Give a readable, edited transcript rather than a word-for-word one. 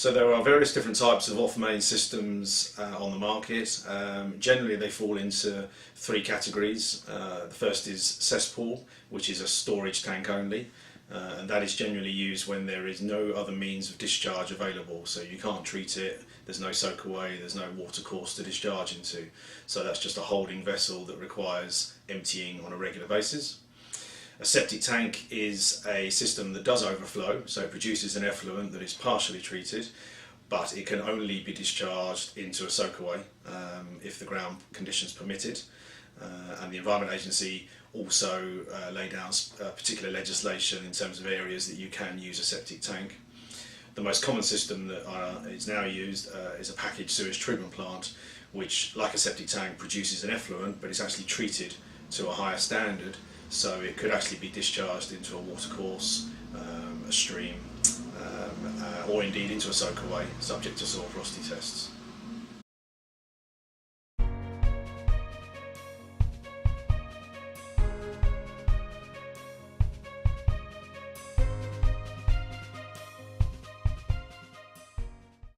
So there are various different types of off-main systems on the market. Generally they fall into three categories. The first is cesspool, which is a storage tank only, and that is generally used when there is no other means of discharge available. So you can't treat it, there's no soakaway, there's no watercourse to discharge into. So that's just a holding vessel that requires emptying on a regular basis. A septic tank is a system that does overflow, so it produces an effluent that is partially treated, but it can only be discharged into a soakaway if the ground conditions permit it. And the Environment Agency also lay down particular legislation in terms of areas that you can use a septic tank. The most common system that is now used is a packaged sewage treatment plant, which, like a septic tank, produces an effluent, but it's actually treated to a higher standard, so it could actually be discharged into a watercourse, a stream, or indeed into a soakaway, subject to soil porosity tests.